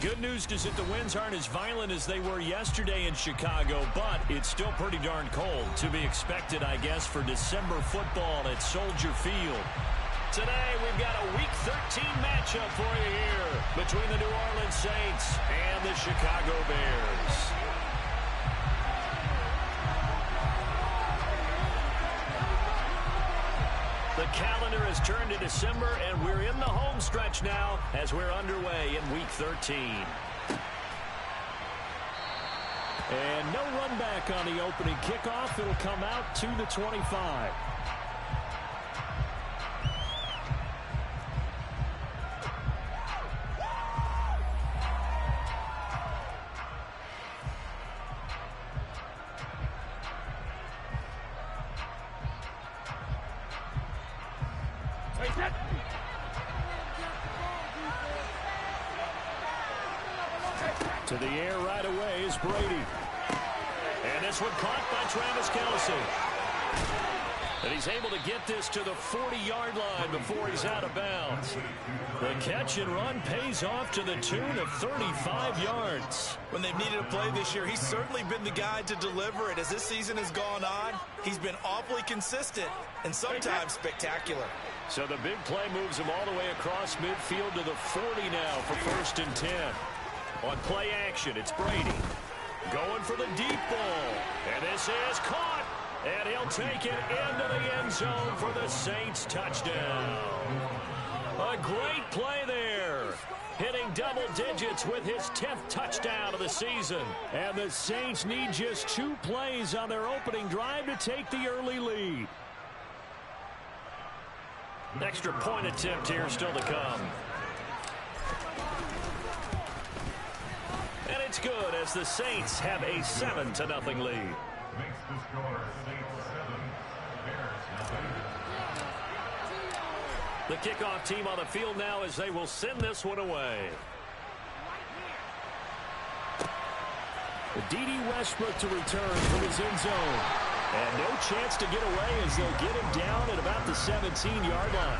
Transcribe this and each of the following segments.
good news is that the winds aren't as violent as they were yesterday in Chicago, but it's still pretty darn cold. To be expected, I guess, for December football at Soldier Field. Today, we've got a Week 13 matchup for you here between the New Orleans Saints and the Chicago Bears. The calendar has turned to December, and we're in the home stretch now as we're underway in Week 13. And no run back on the opening kickoff. It'll come out to the 25. To the air right away is Brady. And this one caught by Travis Kelce. And he's able to get this to the 40-yard line before he's out of bounds. The catch and run pays off to the tune of 35 yards. When they've needed a play this year, he's certainly been the guy to deliver it. As this season has gone on, he's been awfully consistent and sometimes spectacular. So the big play moves him all the way across midfield to the 40 now for 1st and 10. On play action, it's Brady going for the deep ball. And this is caught. And he'll take it into the end zone for the Saints touchdown. A great play there. Hitting double digits with his 10th touchdown of the season. And the Saints need just 2 plays on their opening drive to take the early lead. Extra point attempt here still to come. And it's good as the Saints have a 7-0 lead. The kickoff team on the field now as they will send this one away. D.D. Westbrook to return from his end zone. And no chance to get away as they'll get him down at about the 17-yard line.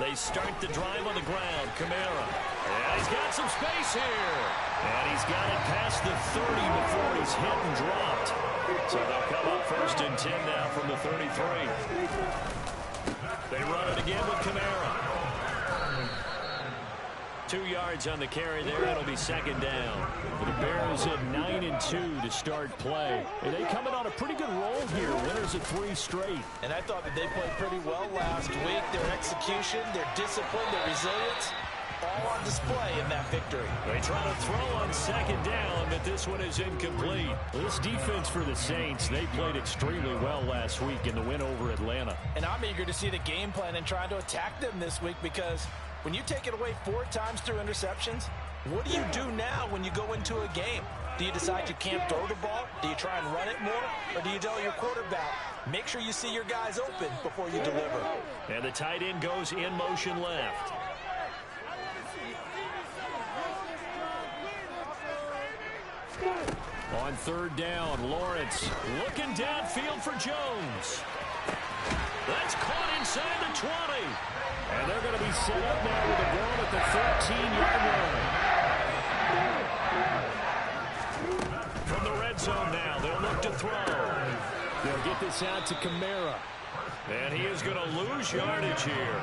They start the drive on the ground. Kamara. And he's got some space here. And he's got it past the 30 before he's hit and dropped. So they'll come up 1st and 10 now from the 33. They run it again with Kamara. 2 yards on the carry there. It'll be 2nd down. The Bears at 9-2 to start play. And they coming on a pretty good roll here. Winners of 3 straight. And I thought that they played pretty well last week. Their execution, their discipline, their resilience, all on display in that victory. They try to throw on 2nd down, but this one is incomplete. This defense for the Saints, they played extremely well last week in the win over Atlanta. And I'm eager to see the game plan and trying to attack them this week, because when you take it away 4 times through interceptions, what do you do now when you go into a game? Do you decide you can't throw the ball? Do you try and run it more? Or do you tell your quarterback, make sure you see your guys open before you deliver? And the tight end goes in motion left. On 3rd down, Lawrence looking downfield for Jones. That's caught inside the 20. And they're going to be set up now with the ball at the 13-yard line. From the red zone now, they'll look to throw. They'll get this out to Kamara. And he is going to lose yardage here.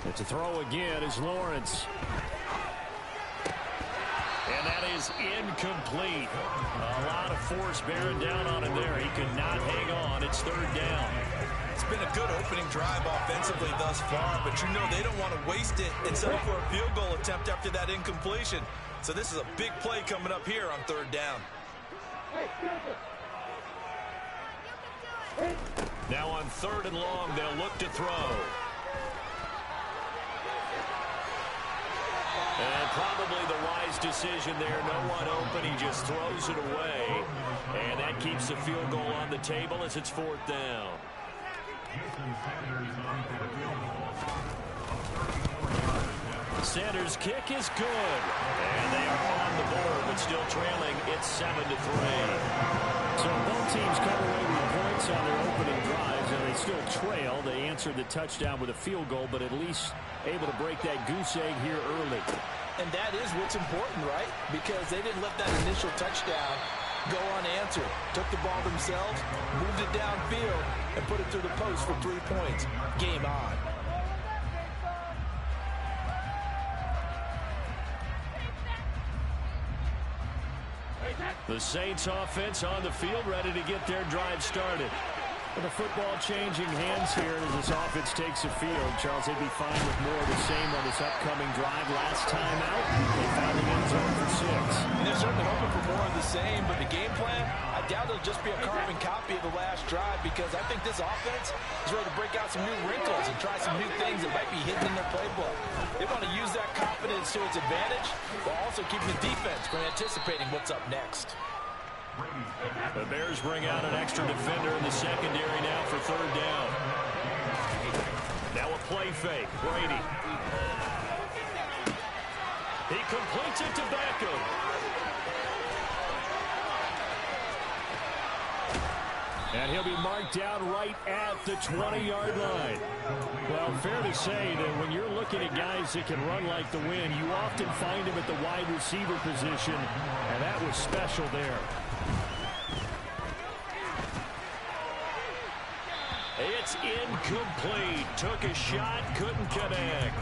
But to throw again is Lawrence. And that is incomplete. A lot of force bearing down on him there. He could not hang on. It's 3rd down. It's been a good opening drive offensively thus far, but you know they don't want to waste it and settle for a field goal attempt after that incompletion. So this is a big play coming up here on 3rd down. Now on 3rd and long, they'll look to throw. And probably the wise decision there. No one open. He just throws it away. And that keeps the field goal on the table as it's 4th down. Sanders' kick is good. And they are on the board, but still trailing. It's 7-3. So both teams come away with points on their opening drives, and they still trail. They answered the touchdown with a field goal, but at least able to break that goose egg here early. And that is what's important, right? Because they didn't let that initial touchdown go unanswered. Took the ball themselves, moved it downfield, and put it through the post for 3 points. Game on. The Saints offense on the field, ready to get their drive started. With the football changing hands here as this offense takes the field. Charles, they'd be fine with more of the same on this upcoming drive. Last time out, they found the end zone for 6. And they're certainly hoping for more of the same, but the game plan, I doubt it'll just be a carbon copy of the last drive, because I think this offense is ready to break out some new wrinkles and try some new things that might be hidden in their playbook. They want to use that confidence to its advantage, while also keeping the defense from anticipating what's up next. The Bears bring out an extra defender in the secondary now for 3rd down. Now a play fake. Brady. He completes it to Beckham. And he'll be marked down right at the 20-yard line. Well, fair to say that when you're looking at guys that can run like the wind, you often find them at the wide receiver position, and that was special there. It's incomplete. Took a shot, couldn't connect.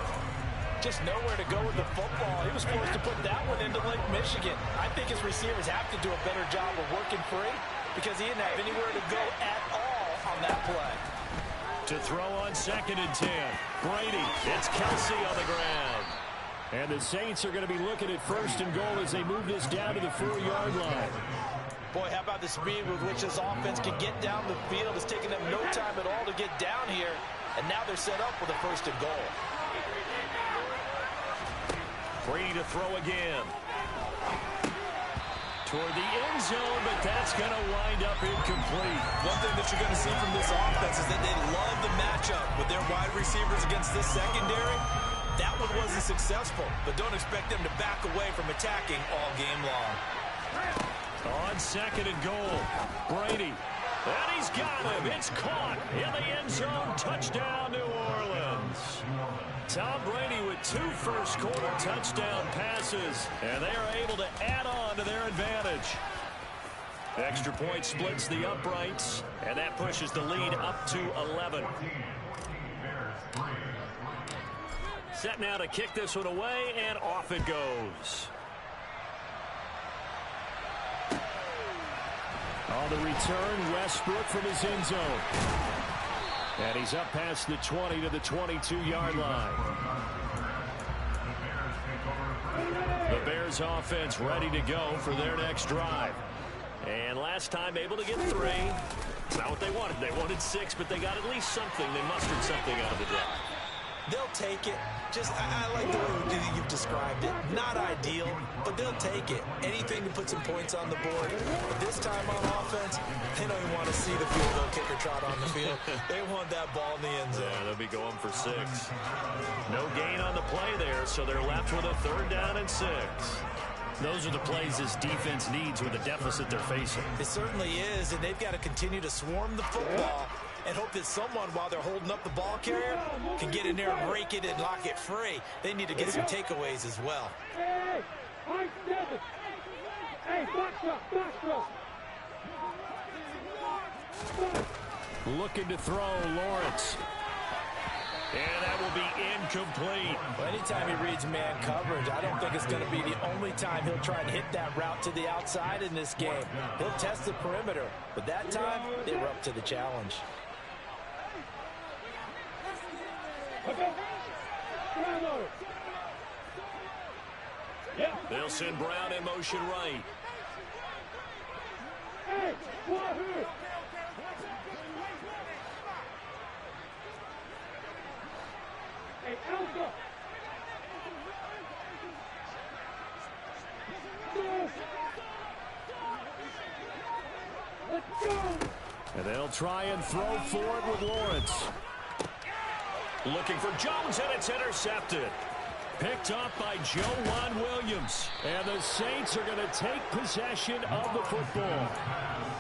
Just nowhere to go with the football. He was forced to put that one into Lake Michigan. I think his receivers have to do a better job of working free, because he didn't have anywhere to go at all on that play. To throw on 2nd and 10. Brady. It's Kelsey on the ground. And the Saints are going to be looking at 1st and goal as they move this down to the 4-yard line. Boy, how about the speed with which this offense can get down the field? It's taken them no time at all to get down here, and now they're set up with a 1st and goal. Brady to throw again. Toward the end zone, but that's going to wind up incomplete. One thing that you're going to see from this offense is that they love the matchup with their wide receivers against this secondary. That one wasn't successful, but don't expect them to back away from attacking all game long. On 2nd and goal, Brady. And he's got him. It's caught in the end zone. Touchdown, New Orleans. Tom Brady with 2 first-quarter touchdown passes, and they are able to add on to their advantage. Extra point splits the uprights, and that pushes the lead up to 11. Set now to kick this one away, and off it goes. On the return, Westbrook from his end zone. And he's up past the 20 to the 22-yard line. The Bears offense ready to go for their next drive. And last time able to get 3. It's not what they wanted. They wanted 6, but they got at least something. They mustered something out of the drive. They'll take it. Just, I like the way you've described it. Not ideal, but they'll take it. Anything to put some points on the board. But this time on offense, they don't even want to see the field goal kicker trot on the field. They want that ball in the end zone. Yeah, they'll be going for 6. No gain on the play there, so they're left with a 3rd down and 6. Those are the plays this defense needs with the deficit they're facing. It certainly is, and they've got to continue to swarm the football and hope that someone, while they're holding up the ball carrier, can get in there and rake it and lock it free. They need to get some takeaways as well. Looking to throw, Lawrence. And that will be incomplete. Well, anytime he reads man coverage, I don't think it's going to be the only time he'll try and hit that route to the outside in this game. He'll test the perimeter, but that time, they were up to the challenge. They'll send Brown in motion right. They'll try and throw for it with Lawrence. Looking for Jones, and it's intercepted. Picked up by Joejuan Williams. And the Saints are going to take possession of the football.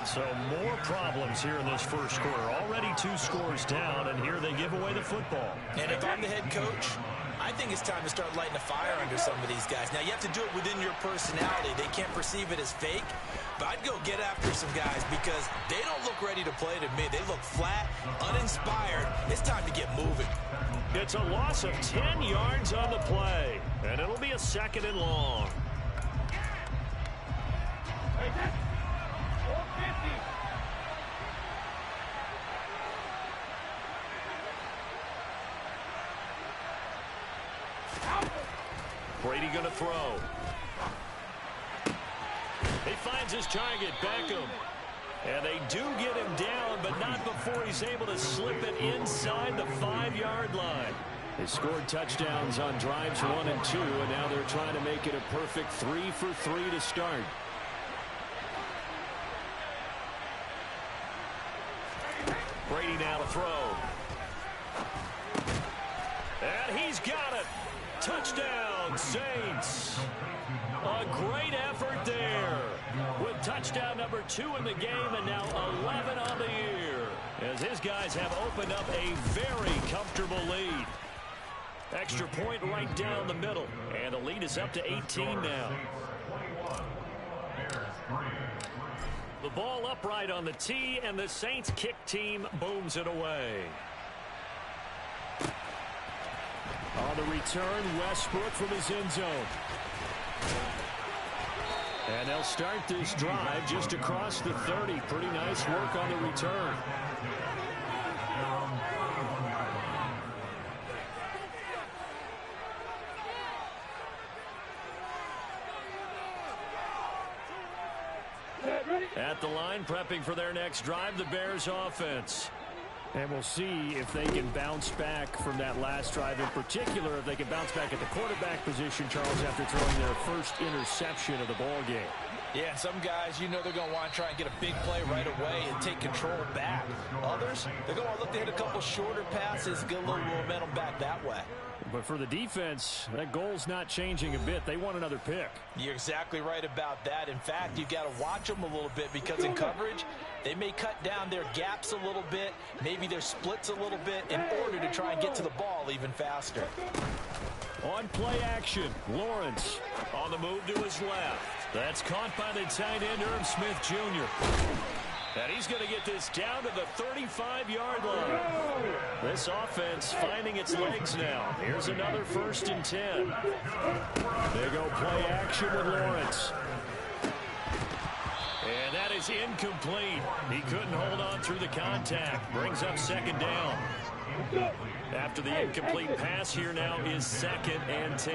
So more problems here in this first quarter. Already 2 scores down, and here they give away the football. And if I'm the head coach, I think it's time to start lighting a fire under some of these guys. Now, you have to do it within your personality. They can't perceive it as fake. But I'd go get after some guys because they don't look ready to play to me. They look flat, uninspired. It's time to get moving. It's a loss of 10 yards on the play, and it'll be a 2nd and long. Brady going to throw. He finds his target, Beckham. And they do get him down, but not before he's able to slip it inside the 5-yard line. They scored touchdowns on drives 1 and 2, and now they're trying to make it a perfect 3 for 3 to start. Brady now to throw. And he's got it. Touchdown, Saints. A great effort there. With touchdown number 2 in the game and now 11 on the year. As his guys have opened up a very comfortable lead. Extra point right down the middle. And the lead is up to 18 now. The ball upright on the tee, and the Saints kick team booms it away. On the return, Westbrook from his end zone. And they'll start this drive just across the 30. Pretty nice work on the return. At the line, prepping for their next drive, the Bears offense. And we'll see if they can bounce back from that last drive. In particular, if they can bounce back at the quarterback position, Charles, after throwing their first interception of the ball game. Yeah, some guys, you know they're going to want to try and get a big play right away and take control back. Others, they're going to look to hit a couple shorter passes, get a little momentum back that way. But for the defense, that goal's not changing a bit. They want another pick. You're exactly right about that. In fact, you've got to watch them a little bit because in coverage, they may cut down their gaps a little bit, maybe their splits a little bit in order to try and get to the ball even faster. On play action, Lawrence. On the move to his left. That's caught by the tight end, Irv Smith Jr. And he's going to get this down to the 35-yard line. This offense finding its legs now. Here's another 1st and 10. They go play action with Lawrence. And that is incomplete. He couldn't hold on through the contact. Brings up 2nd down. After the incomplete pass, here now is 2nd and 10.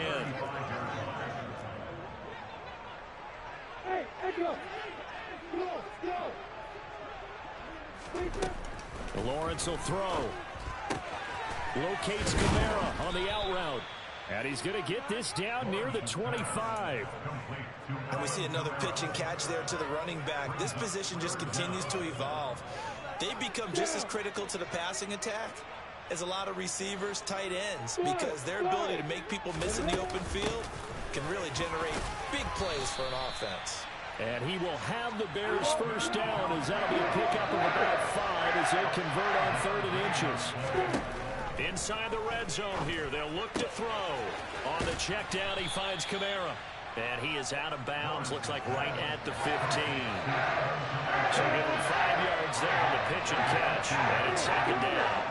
Lawrence will throw. Locates Kamara on the out route. And he's going to get this down near the 25. And we see another pitch and catch there to the running back. This position just continues to evolve. They become just as critical to the passing attack as a lot of receivers, tight ends, because their ability to make people miss in the open field can really generate big plays for an offense. And he will have the Bears first down as that'll be a pickup of about 5 as they convert on 3rd and inches. Inside the red zone here, they'll look to throw. On the check down, he finds Kamara. And he is out of bounds, looks like right at the 15. So give him 5 yards there on the pitch and catch. And it's 2nd down.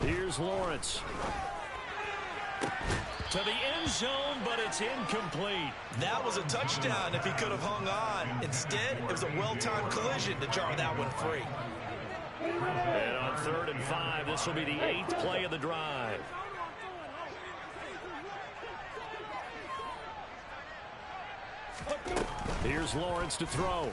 Here's Lawrence. To the end zone, but it's incomplete. That was a touchdown if he could have hung on. Instead, it was a well-timed collision to jar that one free. And on 3rd and 5, this will be the 8th play of the drive. Here's Lawrence to throw.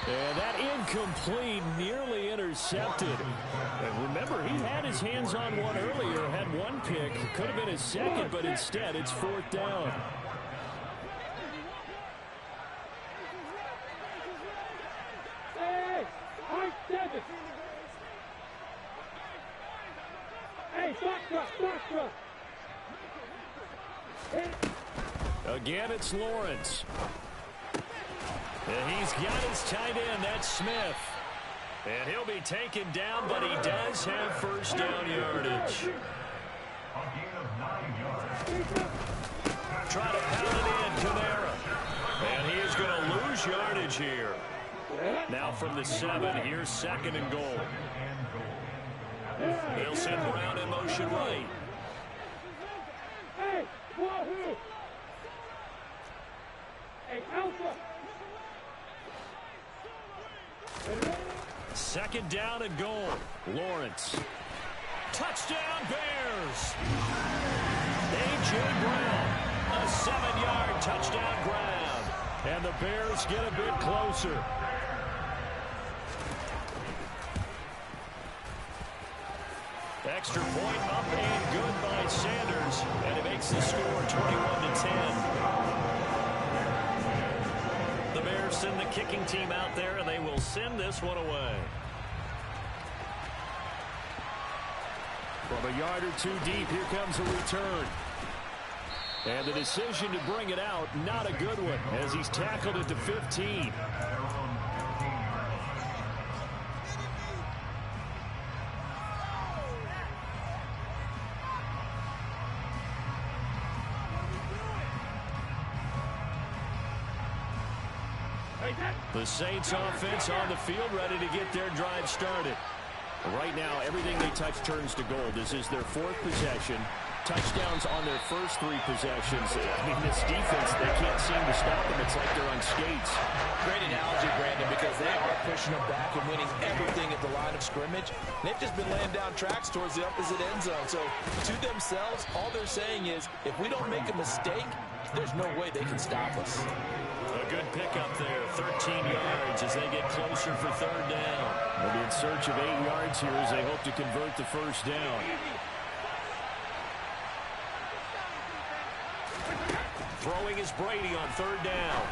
And that incomplete, nearly intercepted. And remember, he had his hands on one earlier, had one pick. Could have been his second, but instead it's 4th down. Hey, point 7. Hey, box. Again, it's Lawrence. And he's got his tight end. That's Smith. And he'll be taken down, but he does have first down yardage. Try to pound it in, Kamara. And he is going to lose yardage here. Now from the 7, here's 2nd and goal. They'll send Brown in motion right. Hey, Wahoo! Hey, Alpha! 2nd down and goal. Lawrence. Touchdown, Bears! A.J. Brown. A 7-yard touchdown grab. And the Bears get a bit closer. Extra point up and good by Sanders. And it makes the score 21-10. The Bears send the kicking team out there, and they will send this one away. From a yard or two deep, here comes a return. And the decision to bring it out, not a good one, as he's tackled at the 15. The Saints offense on the field, ready to get their drive started. Right now, everything they touch turns to gold. This is their 4th possession. Touchdowns on their first 3 possessions. I mean, this defense, they can't seem to stop them. It's like they're on skates. Great analogy, Brandon, because they are pushing them back and winning everything at the line of scrimmage. They've just been laying down tracks towards the opposite end zone. So to themselves, all they're saying is, if we don't make a mistake, there's no way they can stop us. A good pickup there, 13 yards as they get closer for 3rd down. They'll be in search of 8 yards here as they hope to convert the first down. Throwing is Brady on 3rd down.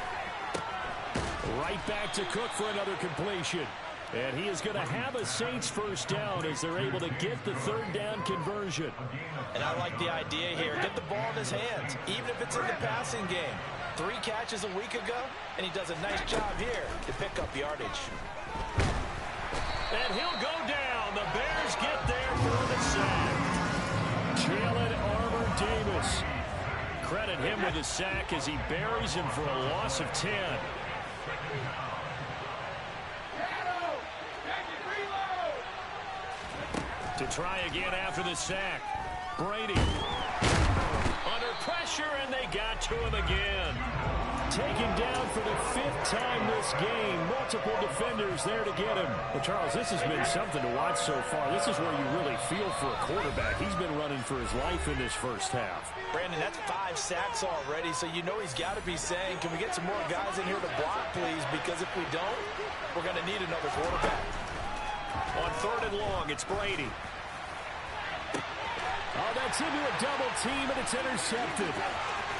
Right back to Cook for another completion. And he is going to have a Saints first down as they're able to get the 3rd down conversion. And I like the idea here. Get the ball in his hands, even if it's in the passing game. 3 catches a week ago, and he does a nice job here to pick up yardage. And he'll go down. The Bears get there for the sack. Jalen Armour-Davis. Credit him with a sack as he buries him for a loss of 10. To try again after the sack. Brady. Under pressure, and they got to him again. Taken down for the 5th time this game. Multiple defenders there to get him. Well, Charles, this has been something to watch so far. This is where you really feel for a quarterback. He's been running for his life in this first half. Brandon, that's 5 sacks already, so you know he's got to be saying, can we get some more guys in here to block, please? Because if we don't, we're going to need another quarterback. On 3rd and long, it's Brady. Oh, that's into a double team, and it's intercepted.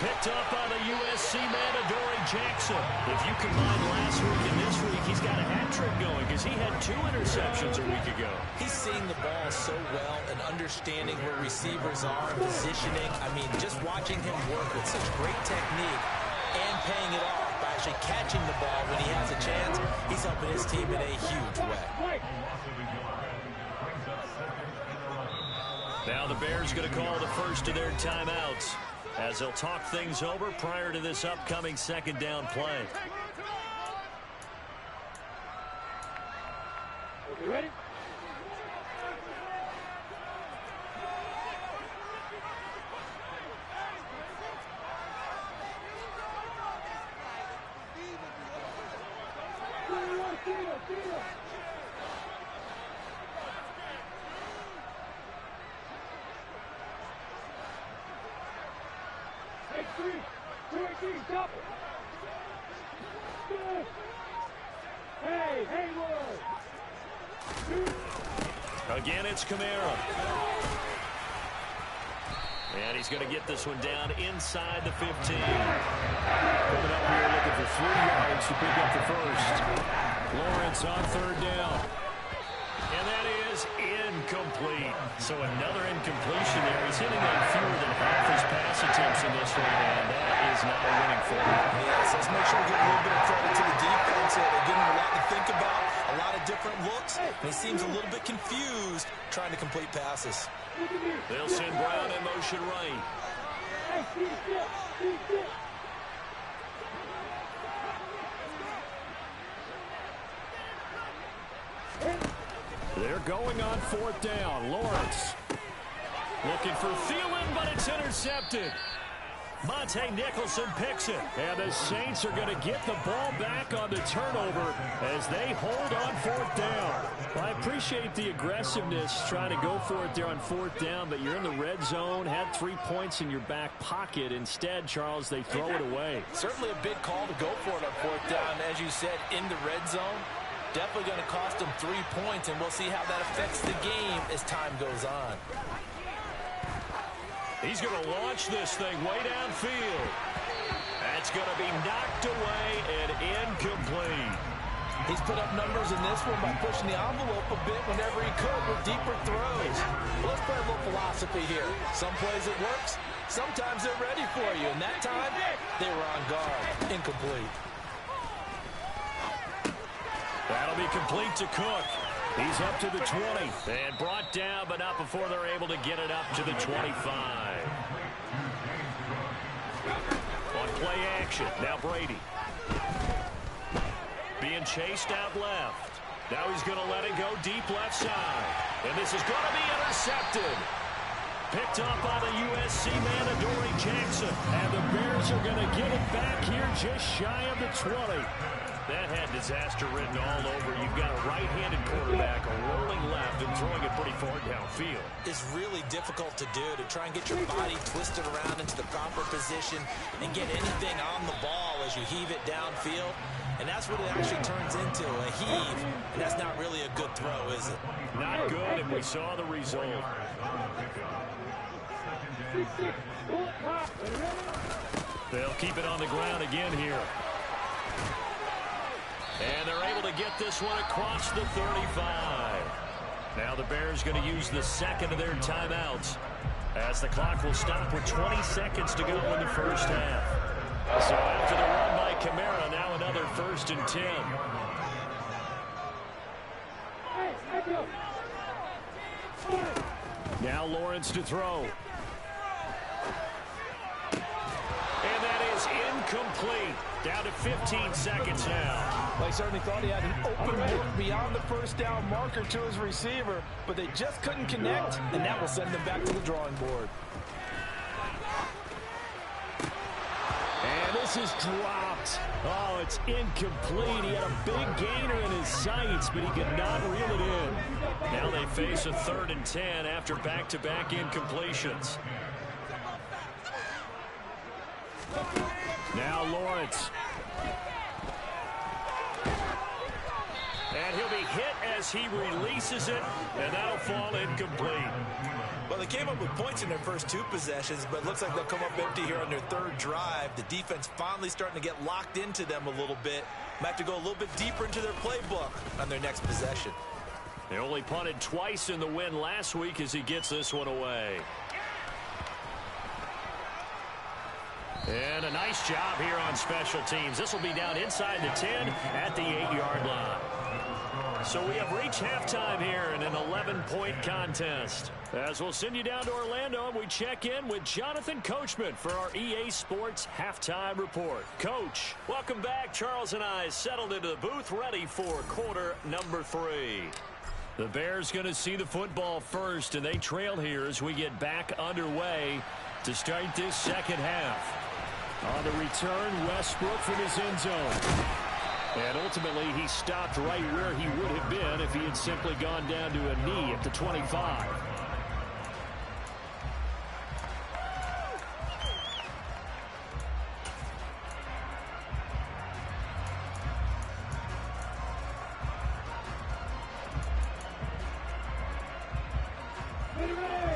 Picked up by the USC man, Adoree Jackson. If you combine last week and this week, he's got a hat trick going because he had 2 interceptions a week ago. He's seeing the ball so well and understanding where receivers are, positioning. I mean, just watching him work with such great technique and paying it off by actually catching the ball when he has a chance, he's helping his team in a huge way. Now the Bears going to call the first of their timeouts as they'll talk things over prior to this upcoming 2nd down play. You ready? Take 3, 2, 18, double. Again, it's Kamara. And he's going to get this one down inside the 15. Coming up here looking for 3 yards to pick up the first. Lawrence on third down. And that is incomplete. So another incompletion there. He's hitting on fewer than half his pass attempts in this one, and that is not a winning formula. Yes, let's make sure we give a little bit of credit to the defense here. They're giving him a lot to think about, a lot of different looks, and he seems a little bit confused trying to complete passes. They'll send Brown in motion right. They're going on fourth down. Lawrence looking for Thielen, but it's intercepted. Monte Nicholson picks it. And the Saints are going to get the ball back on the turnover as they hold on fourth down. Well, I appreciate the aggressiveness trying to go for it there on fourth down, but you're in the red zone, had 3 points in your back pocket. Instead, Charles, they throw it away. Certainly a big call to go for it on fourth down. As you said, in the red zone, definitely going to cost them 3 points, and we'll see how that affects the game as time goes on. He's going to launch this thing way downfield. That's going to be knocked away and incomplete. He's put up numbers in this one by pushing the envelope a bit whenever he could with deeper throws. Well, let's play a little philosophy here. Some plays it works. Sometimes they're ready for you. And that time, they were on guard. Incomplete. That'll be complete to Cook. He's up to the 20. And brought down, but not before they're able to get it up to the 25. On play action, now Brady. Being chased out left. Now he's going to let it go deep left side. And this is going to be intercepted. Picked up by the USC man, Adoree Jackson. And the Bears are going to get it back here just shy of the 20. That had disaster written all over. You've got a right-handed quarterback, a rolling left, and throwing it pretty far downfield. It's really difficult to do, to try and get your body twisted around into the proper position and get anything on the ball as you heave it downfield. And that's what it actually turns into, a heave. And that's not really a good throw, is it? Not good, and we saw the result. They'll keep it on the ground again here. And they're able to get this one across the 35. Now the Bears going to use the second of their timeouts as the clock will stop with 20 seconds to go in the first half. So after the run by Kamara, now another 1st and 10. Now Lawrence to throw. And that is incomplete. Down to 15 seconds now. Well, he certainly thought he had an open look beyond the first down marker to his receiver, but they just couldn't connect, and that will send them back to the drawing board. And this is dropped. Oh, it's incomplete. He had a big gainer in his sights, but he could not reel it in. Now they face a 3rd and 10 after back-to-back incompletions. Now Lawrence. And he'll be hit as he releases it, and that'll fall incomplete. Well, they came up with points in their first 2 possessions, but it looks like they'll come up empty here on their 3rd drive. The defense finally starting to get locked into them a little bit. Might have to go a little bit deeper into their playbook on their next possession. They only punted twice in the win last week as he gets this one away. And a nice job here on special teams. This will be down inside the 10 at the 8-yard line. So we have reached halftime here in an 11-point contest. As we'll send you down to Orlando, and we check in with Jonathan Coachman for our EA Sports Halftime Report. Coach, welcome back. Charles and I settled into the booth ready for quarter number 3. The Bears going to see the football first, and they trail here as we get back underway to start this second half. On the return, Westbrook from his end zone. And ultimately, he stopped right where he would have been if he had simply gone down to a knee at the 25.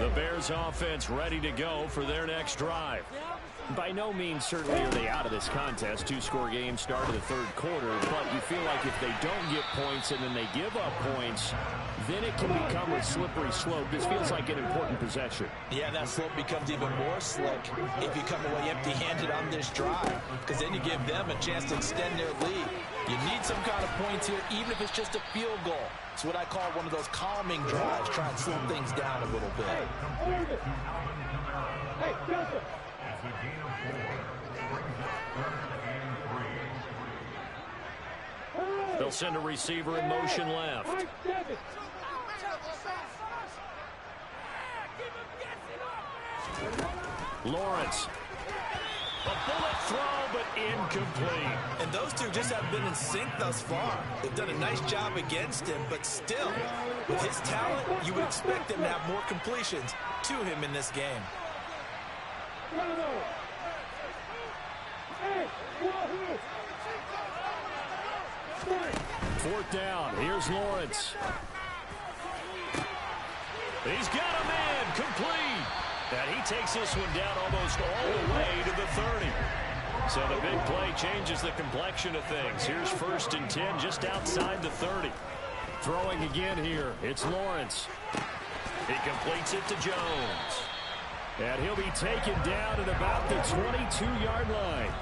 The Bears offense ready to go for their next drive. By no means certainly are they out of this contest. Two-score game start of the third quarter, but you feel like if they don't get points and then they give up points, then it can become a slippery slope. This feels like an important possession. Yeah, that slope becomes even more slick if you come away empty-handed on this drive, because then you give them a chance to extend their lead. You need some kind of points here, even if it's just a field goal. It's what I call one of those calming drives, try and slow things down a little bit. Hey, Joseph. They'll send a receiver in motion left. Lawrence. A bullet throw, but incomplete. And those two just haven't been in sync thus far. They've done a nice job against him, but still, with his talent, you would expect them to have more completions to him in this game. Fourth down. Here's Lawrence. He's got a man complete. And he takes this one down almost all the way to the 30. So the big play changes the complexion of things. Here's 1st and 10 just outside the 30. Throwing again here. It's Lawrence. He completes it to Jones. And he'll be taken down at about the 22-yard line.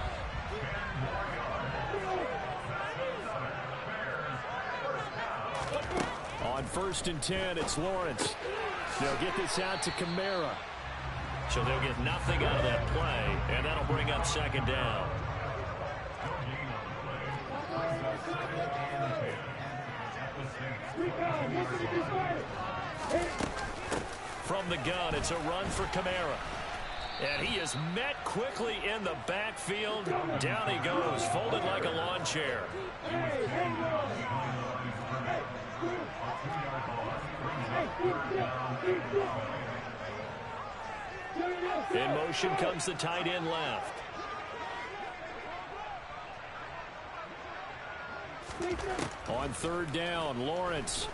On 1st and 10, it's Lawrence. They'll get this out to Kamara. So they'll get nothing out of that play, and that'll bring up 2nd down. From the gun, it's a run for Kamara. And he is met quickly in the backfield. Down he goes, folded like a lawn chair. In motion comes the tight end left. On 3rd down, Lawrence.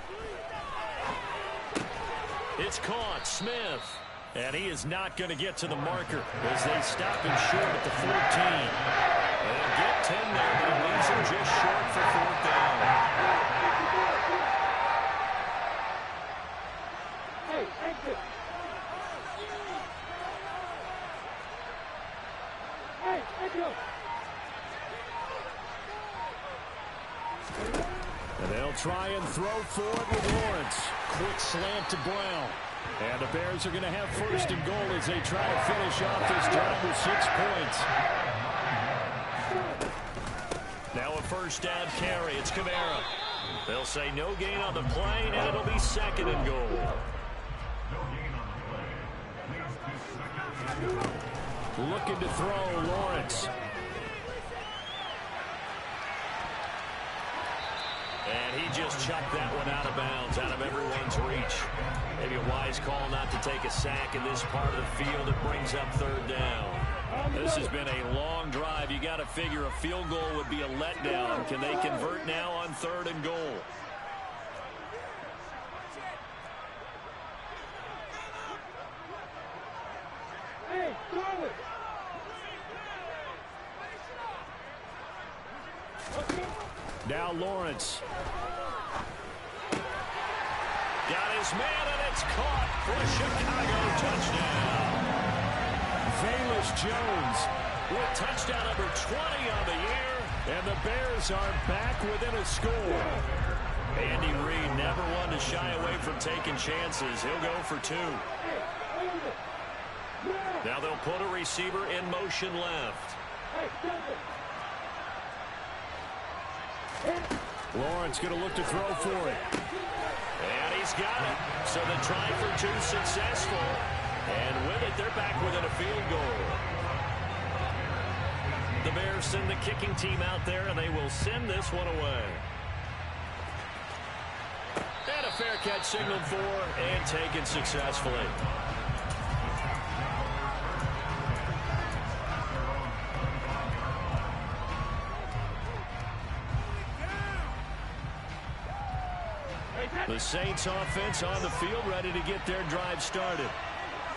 It's caught, Smith. And he is not going to get to the marker as they stop him short at the 14. They'll get 10 there, but he leaves him just short for 4th down. Hey, exit. Hey, exit. And they'll try and throw for it with Lawrence. Quick slant to Brown. And the Bears are going to have 1st and goal as they try to finish off this drive with 6 points. Now a 1st down carry. It's Kamara. They'll say no gain on the play, and it'll be 2nd and goal. Looking to throw, Lawrence. And he just chucked that one out of bounds, out of everyone's reach. Maybe a wise call not to take a sack in this part of the field. It brings up 3rd down. This has been a long drive. You got to figure a field goal would be a letdown. Can they convert now on 3rd and goal? Hey, throw it. Now Lawrence. Got his man, and it's caught for a Chicago touchdown. Velus Jones With touchdown number 20 on the year. And the Bears are back within a score. Andy Reid never one to shy away from taking chances. He'll go for 2. Now they'll put a receiver in motion left. Lawrence going to look to throw for it. And he's got it. So the try for 2 successful. And with it, they're back within a field goal. The Bears send the kicking team out there, and they will send this one away. And a fair catch signaled for and taken successfully. The Saints offense on the field ready to get their drive started.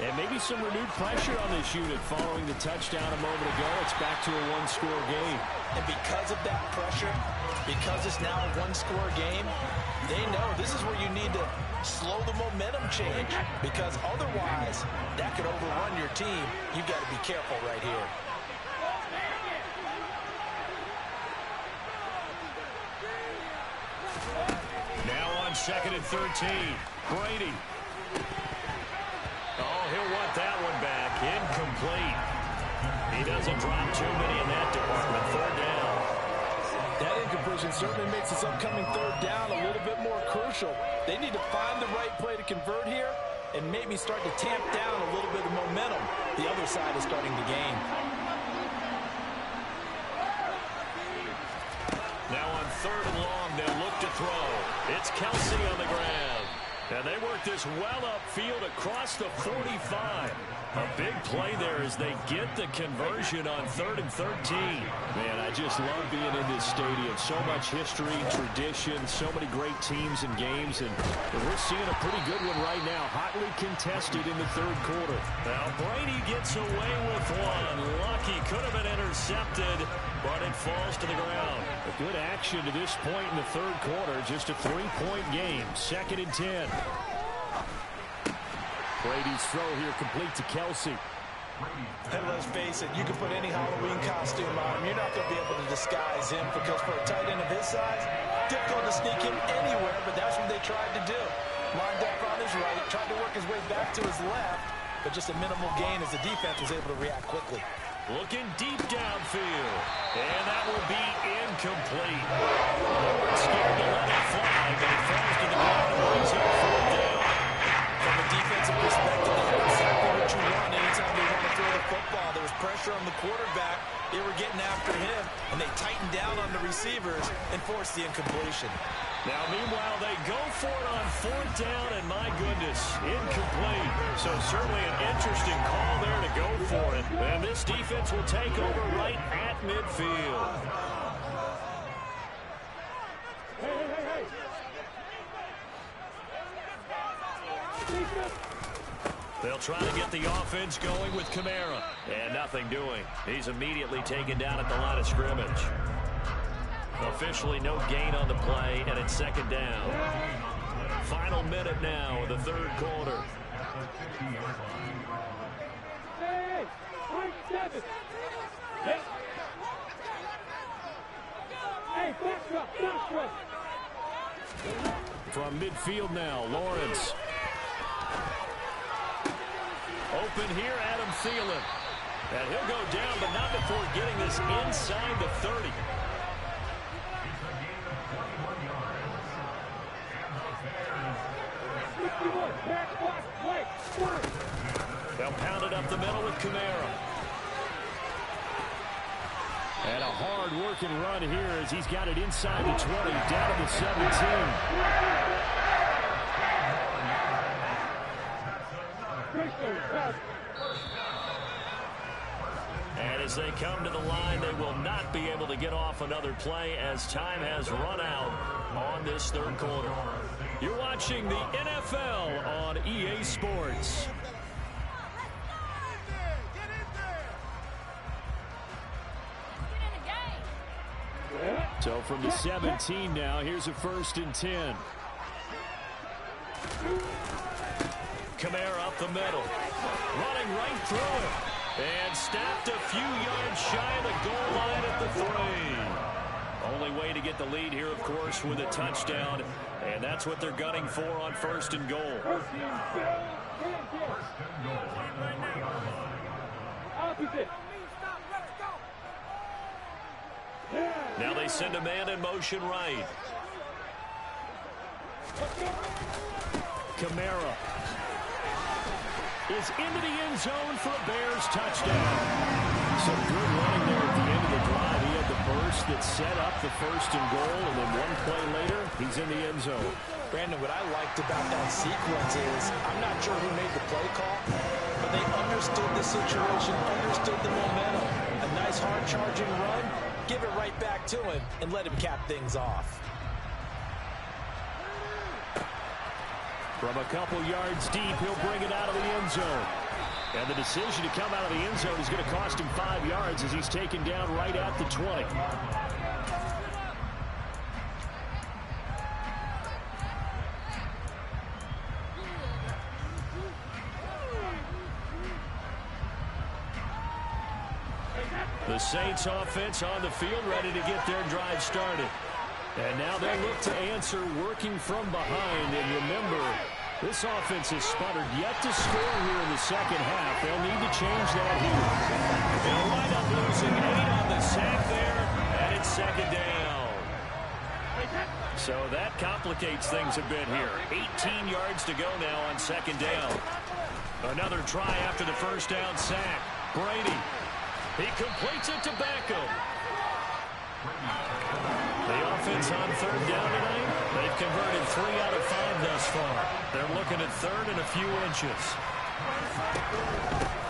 And maybe some renewed pressure on this unit following the touchdown a moment ago. It's back to a one-score game. And because of that pressure, because it's now a one-score game, they know this is where you need to slow the momentum change, because otherwise that could overrun your team. You've got to be careful right here. Now on 2nd and 13, Brady. Oh, he'll want that one back. Incomplete. He doesn't drop too many in that department. 3rd down. That incompletion certainly makes this upcoming 3rd down a little bit more crucial. They need to find the right play to convert here and maybe start to tamp down a little bit of momentum the other side is starting to gain. Now on 3rd and long, they'll look to throw. It's Kelsey on the ground. And they work this well upfield across the 45. A big play there as they get the conversion on 3rd and 13. Man, I just love being in this stadium. So much history, tradition, so many great teams and games. And we're seeing a pretty good one right now. Hotly contested in the 3rd quarter. Now Brady gets away with one. Lucky, could have been intercepted, but it falls to the ground. A good action to this point in the 3rd quarter. Just a 3-point game. 2nd and 10. Brady's throw here complete to Kelsey. And let's face it, you can put any Halloween costume on him. You're not going to be able to disguise him, because for a tight end of his size, difficult to sneak him anywhere, but that's what they tried to do. Lined up on his right, tried to work his way back to his left, but just a minimal gain as the defense was able to react quickly. Looking deep downfield, and that will be incomplete. Scared to let it fly, but it falls to the ground and brings up 4th down. From a defensive perspective, that's exactly what you want anytime they want to throw the football. There was pressure on the quarterback. They were getting after him, and they tightened down on the receivers and forced the incompletion. Now, meanwhile, they go for it on 4th down, and my goodness, incomplete. So certainly an interesting call there to go for it. And this defense will take over right at midfield. They'll try to get the offense going with Kamara. And nothing doing. He's immediately taken down at the line of scrimmage. Officially no gain on the play, and it's 2nd down. Final minute now of the 3rd quarter. Hey, 7. Hey. Hey, back drop. From midfield now, Lawrence. Open here, Adam Thielen. And he'll go down, but not before getting this inside the 30. They'll pound it up the middle with Kamara. And a hard-working run here as he's got it inside the 20, down to the 17. And as they come to the line, they will not be able to get off another play as time has run out on this 3rd quarter. You're watching the NFL on EA Sports. So from the 17 now, here's a 1st and 10. Kamara up the middle, running right through it, and snapped a few yards shy of the goal line at the 3. Only way to get the lead here, of course, with a touchdown, and that's what they're gunning for on 1st and goal. Now they send a man in motion right. Kamara is into the end zone for a Bears touchdown. Some good running there at the end of the drive. He had the burst that set up the 1st and goal, and then one play later, he's in the end zone. Brandon, what I liked about that sequence is, I'm not sure who made the play call, but they understood the situation, understood the momentum. A nice hard-charging run, give it right back to him, and let him cap things off. From a couple yards deep, he'll bring it out of the end zone. And the decision to come out of the end zone is going to cost him 5 yards as he's taken down right at the 20. The Saints offense on the field ready to get their drive started. And now they'll look to answer working from behind. And remember, this offense has sputtered yet to score here in the second half. They'll need to change that here. They'll wind up losing 8 on the sack there, and it's second down. So that complicates things a bit here. 18 yards to go now on second down. Another try after the first down sack. Brady. He completes it to Beckham. The offense on third down tonight, they've converted 3 out of 5 thus far. They're looking at third and a few inches.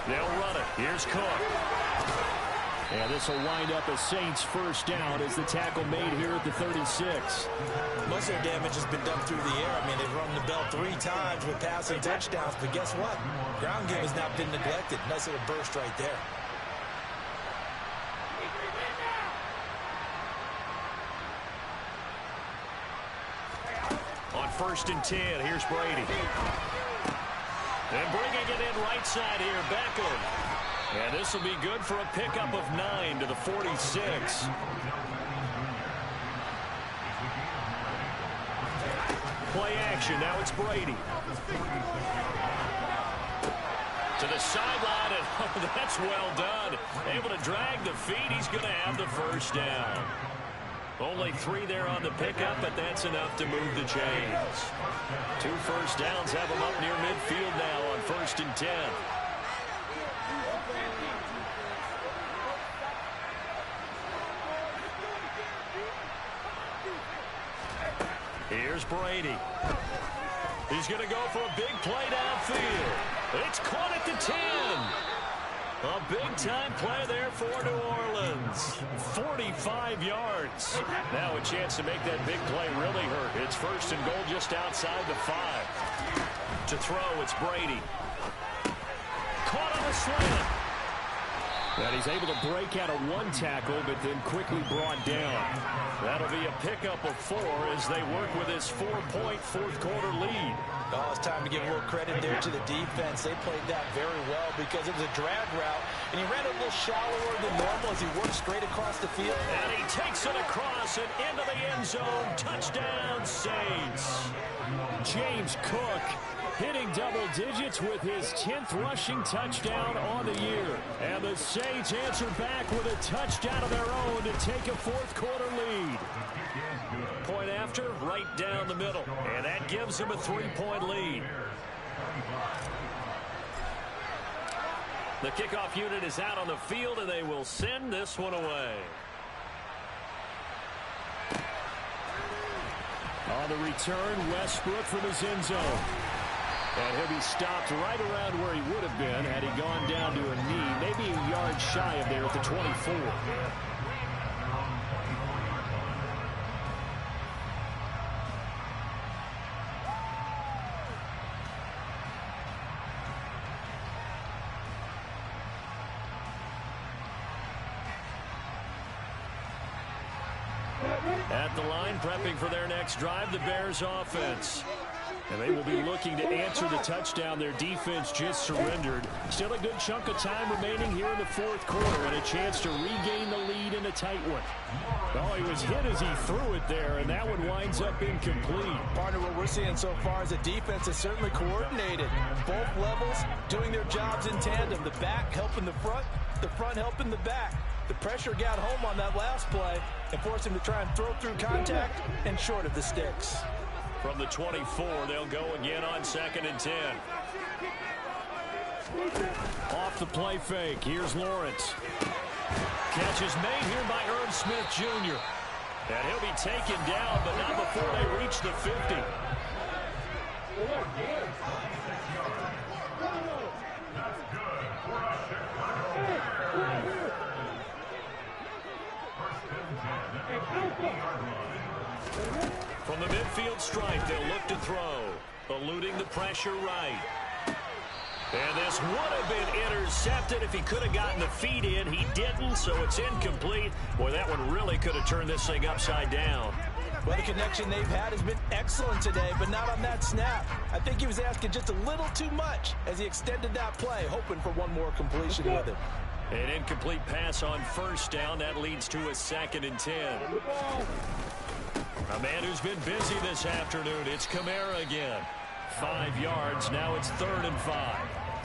They'll run it. Here's Cook. And this will wind up a Saints first down as the tackle made here at the 36. Most of their damage has been done through the air. I mean, they've rung the bell 3 times with passing touchdowns. But guess what? Ground game has not been neglected. Nice little burst right there. First and 10. Here's Brady. And bringing it in right side here, Beckham. And this will be good for a pickup of 9 to the 46. Play action. Now it's Brady. To the sideline, and oh, that's well done. Able to drag the feet. He's going to have the first down. Only 3 there on the pickup, but that's enough to move the chains. 2 first downs have them up near midfield now on first and 10. Here's Brady. He's going to go for a big play downfield. It's caught at the 10. A big-time play there for New Orleans. 45 yards. Now a chance to make that big play really hurt. It's first and goal just outside the 5. To throw, it's Brady. Caught on the slant. And he's able to break out of 1 tackle, but then quickly brought down. That'll be a pickup of 4 as they work with his 4-point fourth-quarter lead. Oh, it's time to give a little credit there to the defense. They played that very well because it was a drag route, and he ran a little shallower than normal as he worked straight across the field. And he takes it across and into the end zone. Touchdown, Saints. James Cook hitting double digits with his 10th rushing touchdown on the year. And the Saints answer back with a touchdown of their own to take a fourth-quarter lead. Point after, right down the middle. And that gives them a 3-point lead. The kickoff unit is out on the field, and they will send this one away. On the return, Westbrook from his end zone. And he'll be stopped right around where he would have been had he gone down to a knee, maybe a yard shy of there at the 24. At the line, prepping for their next drive, the Bears offense. And they will be looking to answer the touchdown their defense just surrendered. Still a good chunk of time remaining here in the fourth quarter and a chance to regain the lead in a tight one. Oh, he was hit as he threw it there, and that one winds up incomplete. Partner, what we're seeing so far is the defense is certainly coordinated. Both levels doing their jobs in tandem. The back helping the front helping the back. The pressure got home on that last play and forced him to try and throw through contact and short of the sticks. From the 24, they'll go again on 2nd and 10. Off the play fake, here's Lawrence. Catch is made here by Irv Smith Jr. And he'll be taken down, but not before they reach the 50. From the midfield stripe, they'll look to throw. Eluding the pressure right. And this would have been intercepted if he could have gotten the feet in. He didn't, so it's incomplete. Boy, that one really could have turned this thing upside down. Well, the connection they've had has been excellent today, but not on that snap. I think he was asking just a little too much as he extended that play, hoping for one more completion with it. An incomplete pass on first down. That leads to a 2nd and 10. A man who's been busy this afternoon. It's Kamara again. 5 yards. Now it's 3rd and 5.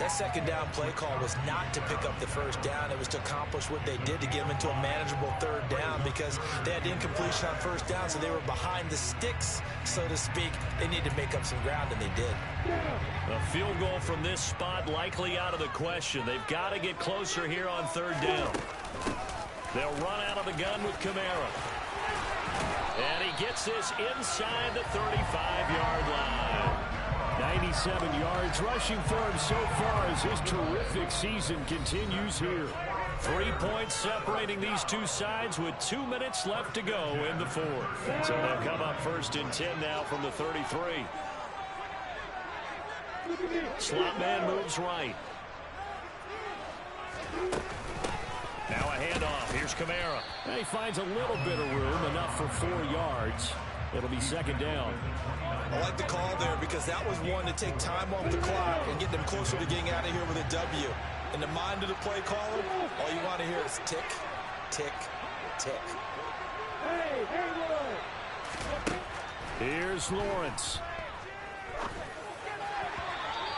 That second down play call was not to pick up the first down. It was to accomplish what they did to get them into a manageable 3rd down because they had incompletion on first down, so they were behind the sticks, so to speak. They needed to make up some ground, and they did. A field goal from this spot likely out of the question. They've got to get closer here on 3rd down. They'll run out of the gun with Kamara. And he gets this inside the 35-yard line. 97 yards rushing for him so far as his terrific season continues here. 3 points separating these two sides with 2 minutes left to go in the 4th. So they'll come up 1st and 10 now from the 33. Slot man moves right. Now a handoff. Here's Kamara. And he finds a little bit of room, enough for 4 yards. It'll be 2nd down. I like the call there because that was one to take time off the clock and get them closer to getting out of here with a W. In the mind of the play caller, all you want to hear is tick, tick, tick. Hey, Here's Lawrence.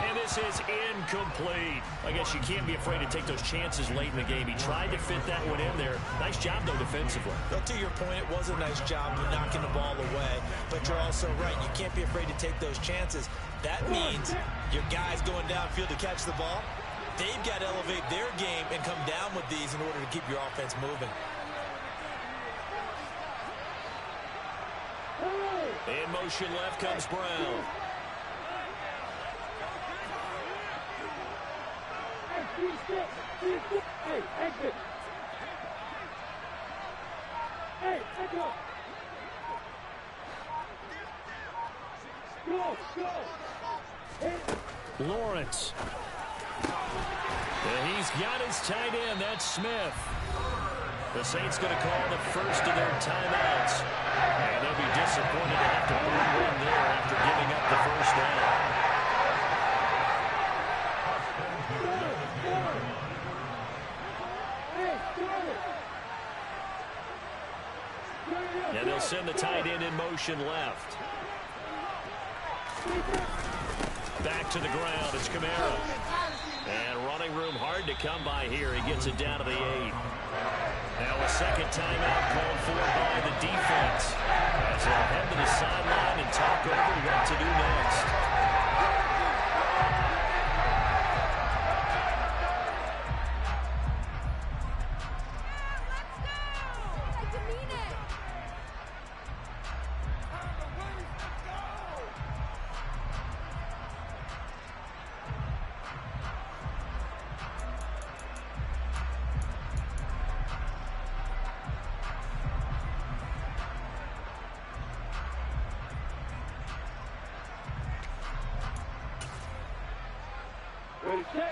And this is incomplete. I guess you can't be afraid to take those chances late in the game. He tried to fit that one in there. Nice job, though, defensively. But to your point, it was a nice job of knocking the ball away. But you're also right. You can't be afraid to take those chances. That means your guys going downfield to catch the ball, they've got to elevate their game and come down with these in order to keep your offense moving. In motion left comes Brown. Hey, exit. Hey, echo. Go, go. Hey. Lawrence. And he's got his tight end. That's Smith. The Saints going to call the first of their timeouts. And they'll be disappointed to have to burn one there after giving up the first down. And they'll send the tight end in motion left. Back to the ground. It's Kamara. And running room hard to come by here. He gets it down to the 8. Now a second timeout called for by the defense. As they'll head to the sideline and talk over what to do next.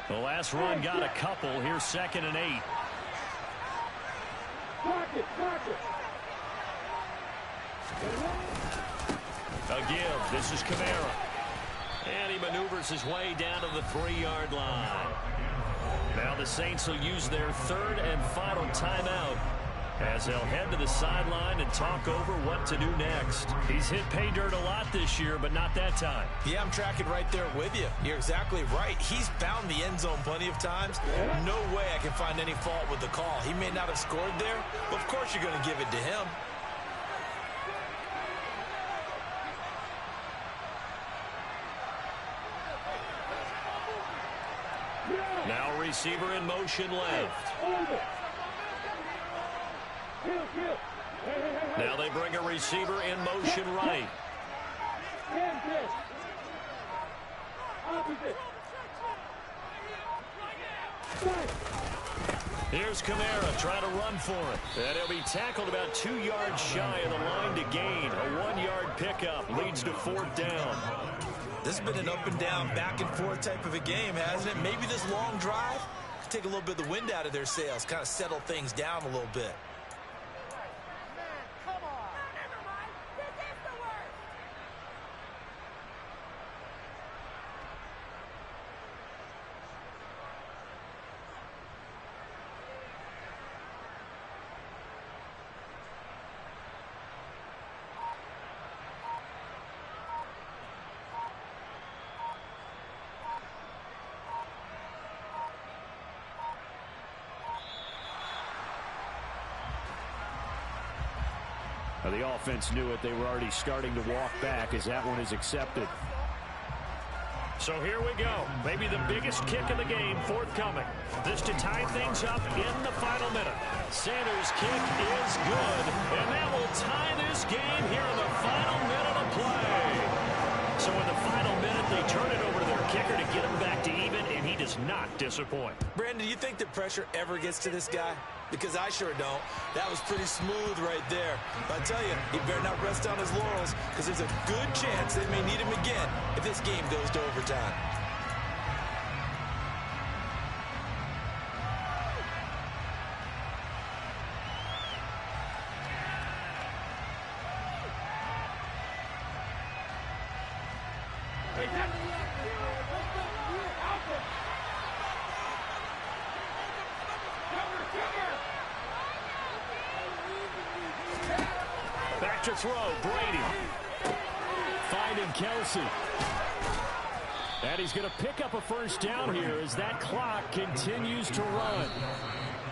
The last run got a couple. Here's 2nd and 8. Pocket. A give. This is Kamara. And he maneuvers his way down to the 3-yard line. Now the Saints will use their 3rd and final timeout as they'll head to the sideline and talk over what to do next. He's hit pay dirt a lot this year, but not that time. Yeah, I'm tracking right there with you. You're exactly right. He's found the end zone plenty of times. No way I can find any fault with the call. He may not have scored there, but of course you're going to give it to him. Now receiver in motion left. Now they bring a receiver in motion right. Here's Kamara trying to run for it. And he'll be tackled about 2 yards shy of the line to gain. A 1-yard pickup leads to 4th down. This has been an up and down, back and forth type of a game, hasn't it? Maybe this long drive could take a little bit of the wind out of their sails, kind of settle things down a little bit. The offense knew it. They were already starting to walk back as that one is accepted. So here we go. Maybe the biggest kick of the game forthcoming. This to tie things up in the final minute. Sanders' kick is good, and that will tie this game here in the final minute of play. So in the final minute, they turn it over to their kicker to get him back to even, and he does not disappoint. Brandon, do you think the pressure ever gets to this guy? Because I sure don't. That was pretty smooth right there. But I tell you, he better not rest on his laurels, because there's a good chance they may need him again if this game goes to overtime. Back to throw, Brady. Finding Kelsey. And he's going to pick up a first down here as that clock continues to run.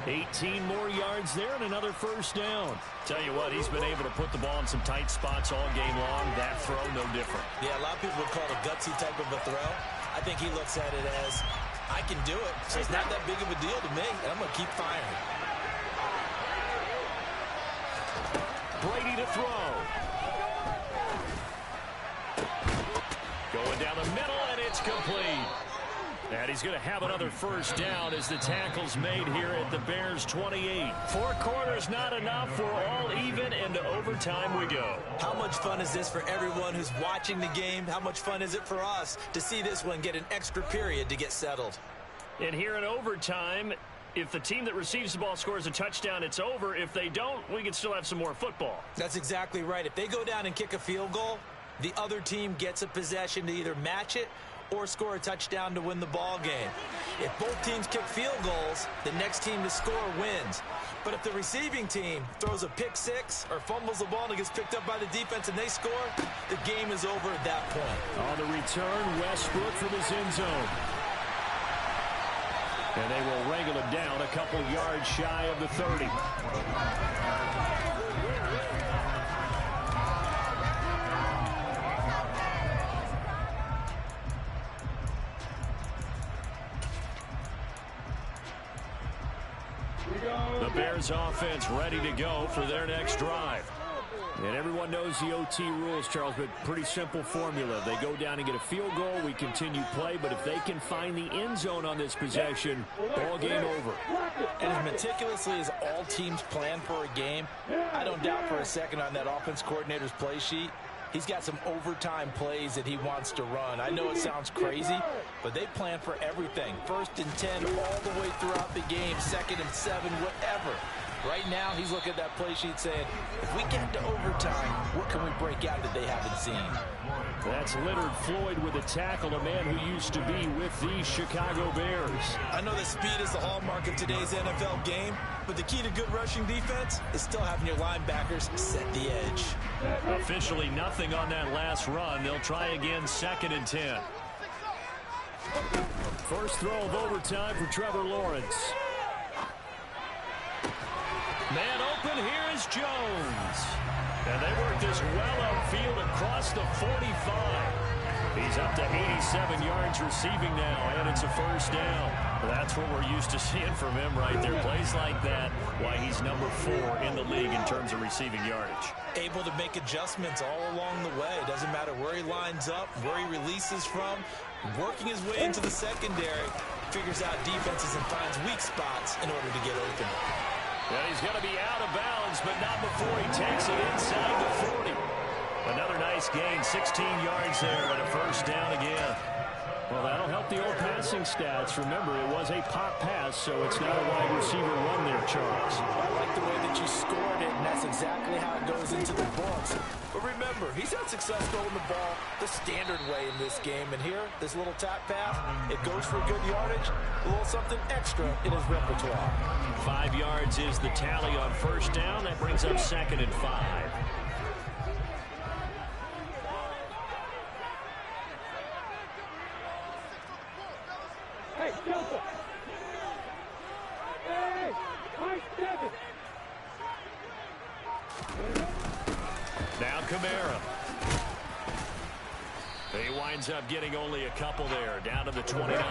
18 more yards there and another first down. Tell you what, he's been able to put the ball in some tight spots all game long. That throw, no different. Yeah, a lot of people would call it a gutsy type of a throw. I think he looks at it as, I can do it, so it's not that big of a deal to me, and I'm going to keep firing. Brady to throw. Going down the middle, and it's complete. And he's going to have another first down as the tackle's made here at the Bears' 28. 4 quarters not enough. We're all even, and to overtime we go. How much fun is this for everyone who's watching the game? How much fun is it for us to see this one get an extra period to get settled? And here in overtime, if the team that receives the ball scores a touchdown, it's over. If they don't, we can still have some more football. That's exactly right. If they go down and kick a field goal, the other team gets a possession to either match it or score a touchdown to win the ball game. If both teams kick field goals, the next team to score wins. But if the receiving team throws a pick six or fumbles the ball and it gets picked up by the defense and they score, the game is over at that point. On the return, Westbrook from his end zone. And they will wrangle him down a couple yards shy of the 30. The Bears offense ready to go for their next drive. And everyone knows the OT rules, Charles, but pretty simple formula. They go down and get a field goal, we continue play, but if they can find the end zone on this possession, ball game over. And as meticulously as all teams plan for a game, I don't doubt for a second on that offense coordinator's play sheet, he's got some overtime plays that he wants to run. I know it sounds crazy, but they plan for everything. 1st and 10 all the way throughout the game, 2nd and 7, whatever. Right now, he's looking at that play sheet saying, if we get to overtime, what can we break out that they haven't seen? That's Leonard Floyd with a tackle, a man who used to be with the Chicago Bears. I know that speed is the hallmark of today's NFL game, but the key to good rushing defense is still having your linebackers set the edge. Officially nothing on that last run. They'll try again, 2nd and 10. First throw of overtime for Trevor Lawrence. Man open, here is Jones. And they work this well upfield across the 45. He's up to 87 yards receiving now, and it's a first down. That's what we're used to seeing from him right there. Plays like that, why he's number 4 in the league in terms of receiving yardage. Able to make adjustments all along the way. Doesn't matter where he lines up, where he releases from. Working his way into the secondary, figures out defenses and finds weak spots in order to get open. And he's going to be out of bounds, but not before he takes it inside the 40. Another nice gain, 16 yards there, and a first down again. Well, that'll help the old passing stats. Remember, it was a pop pass, so it's not a wide receiver run there, Charles. I like the way that you scored it, and that's exactly how it goes into the books. But remember, he's had success throwing the ball the standard way in this game. And here, this little tap pass, it goes for good yardage, a little something extra in his repertoire. 5 yards is the tally on first down. That brings up 2nd and 5. Hey, Delta! Hey, Mike Devin! Now Kamara. He winds up getting only a couple there, down to the 29.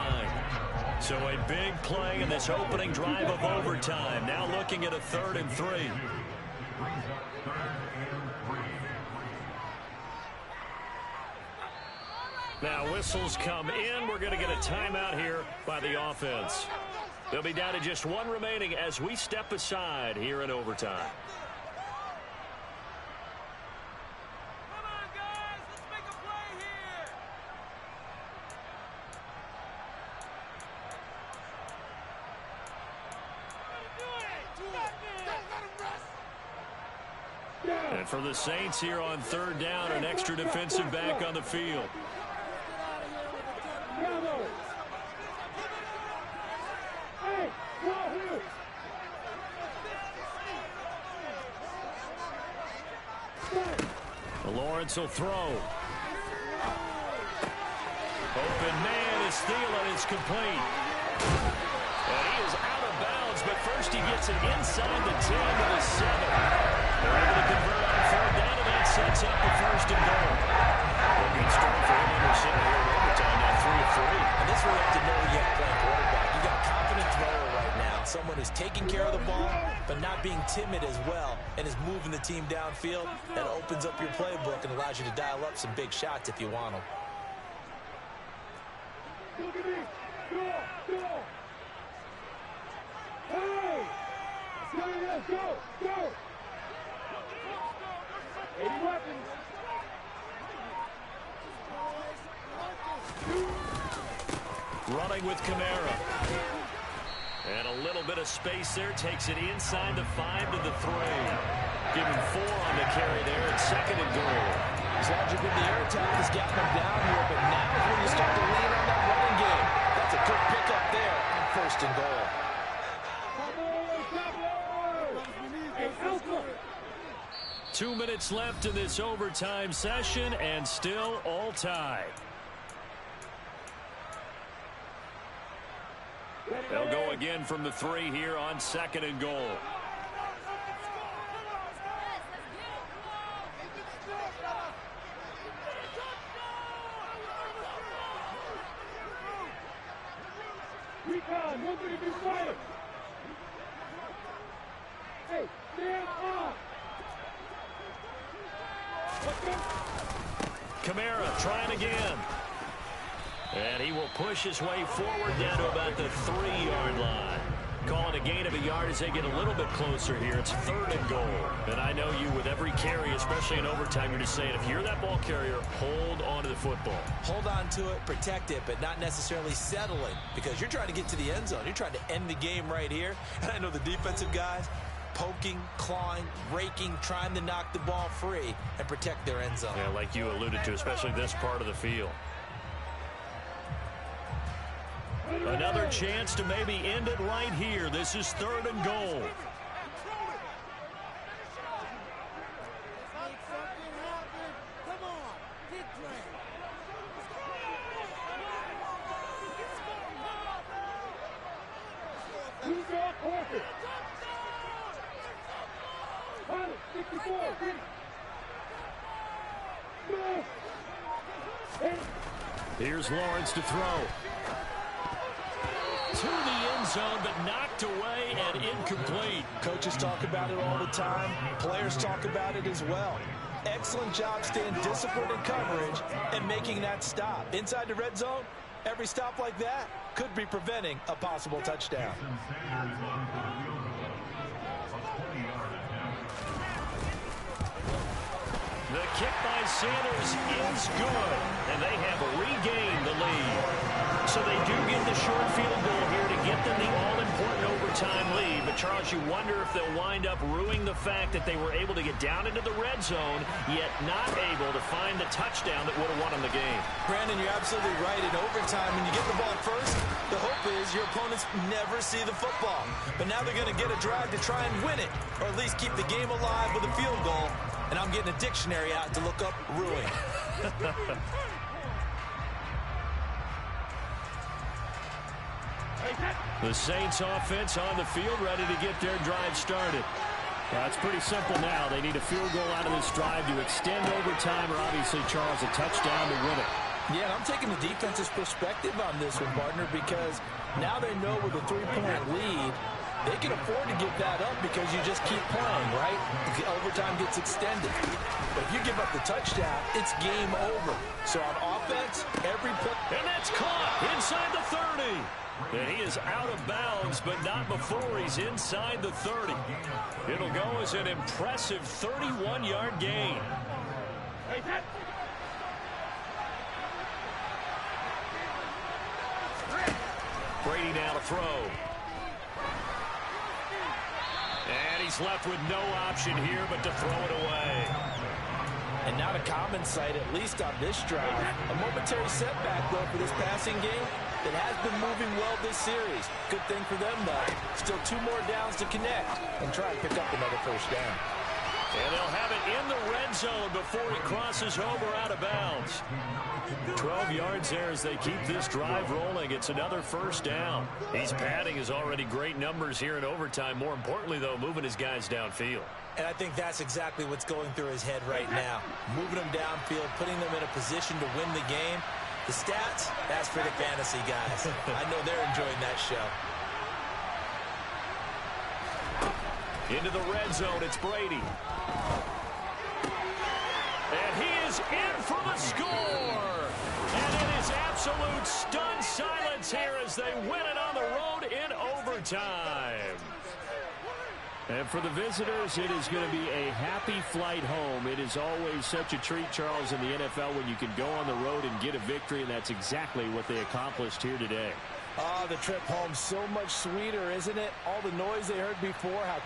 So a big play in this opening drive of overtime. Now looking at a 3rd and 3. Now whistles come in. We're going to get a timeout here by the offense. They'll be down to just one remaining as we step aside here in overtime. Come on, guys. Let's make a play here. And for the Saints here on 3rd down, an extra defensive back on the field. Bravo! Hey, Wahoo! Lawrence will throw. Open man is Thielen. It's complete. And he is out of bounds, but first he gets it inside the 10 to the 7. They're able to convert on 3rd down, and that sets up the 1st and goal. A good start for him. We're sitting here in overtime now, 3 of 3. And this will have to know you have playing quarterback. You got a confident thrower right now, someone who's taking care of the ball, but not being timid as well, and is moving the team downfield. That opens up your playbook and allows you to dial up some big shots if you want them. Look at me! Go! Go! Hey! Let's go! Go! 80 weapons! Running with Kamara. And a little bit of space there. Takes it inside the 5 to the 3. Give him 4 on the carry there. It's 2nd and goal. As long as you're good, the air attack has gotten them down here, but now is when you start to lean on that running game. That's a good pickup there on 1st and goal. Hey, Alpha! 2 minutes left in this overtime session, and still all tied. They'll go again from the 3 here on 2nd and goal. Recon, 132 fire! Hey, stand off! Kamara trying again. And he will push his way forward down to about the 3-yard line. Calling a gain of a yard as they get a little bit closer here. It's 3rd and goal. And I know you, with every carry, especially in overtime, you're just saying, if you're that ball carrier, hold on to the football. Hold on to it, protect it, but not necessarily settle it, because you're trying to get to the end zone. You're trying to end the game right here. And I know the defensive guys poking, clawing, raking, trying to knock the ball free and protect their end zone. Yeah, like you alluded to, especially this part of the field. Another chance to maybe end it right here. This is 3rd and goal. Here's Lawrence to throw. To the end zone, but knocked away and incomplete. Coaches talk about it all the time. Players talk about it as well. Excellent job staying disciplined in coverage and making that stop. Inside the red zone, every stop like that could be preventing a possible touchdown. The kick by Sanders is good, and they have regained the lead. So they do get the short field goal here to get them the all-important overtime lead. But, Charles, you wonder if they'll wind up ruining the fact that they were able to get down into the red zone, yet not able to find the touchdown that would have won them the game. Brandon, you're absolutely right. In overtime, when you get the ball first, the hope is your opponents never see the football. But now they're going to get a drive to try and win it, or at least keep the game alive with a field goal. And I'm getting a dictionary out to look up ruin. The Saints offense on the field, ready to get their drive started. Well, it's pretty simple now. They need a field goal out of this drive to extend overtime, or obviously, Charles, a touchdown to win it. Yeah, I'm taking the defense's perspective on this one, partner, because now they know with a 3-point lead, they can afford to give that up because you just keep playing, right? The overtime gets extended. But if you give up the touchdown, it's game over. So on offense, every play... And that's caught inside the 30. And he is out of bounds, but not before he's inside the 30. It'll go as an impressive 31-yard gain. Brady now to throw. And he's left with no option here but to throw it away. And not a common sight, at least on this drive. A momentary setback, though, for this passing game that has been moving well this series. Good thing for them, though. Still 2 more downs to connect and try and pick up another first down. And they'll have it in the red zone before he crosses over out of bounds. 12 yards there as they keep this drive rolling. It's another first down. He's padding his already great numbers here in overtime. More importantly, though, moving his guys downfield. And I think that's exactly what's going through his head right now. Moving them downfield, putting them in a position to win the game. The stats, that's for the fantasy guys. I know they're enjoying that show. Into the red zone, it's Brady. And he is in for the score. And it is absolute stunned silence here as they win it on the road in overtime. And for the visitors, it is going to be a happy flight home. It is always such a treat, Charles, in the NFL when you can go on the road and get a victory, and that's exactly what they accomplished here today. Oh, the trip home so much sweeter, isn't it? All the noise they heard before, how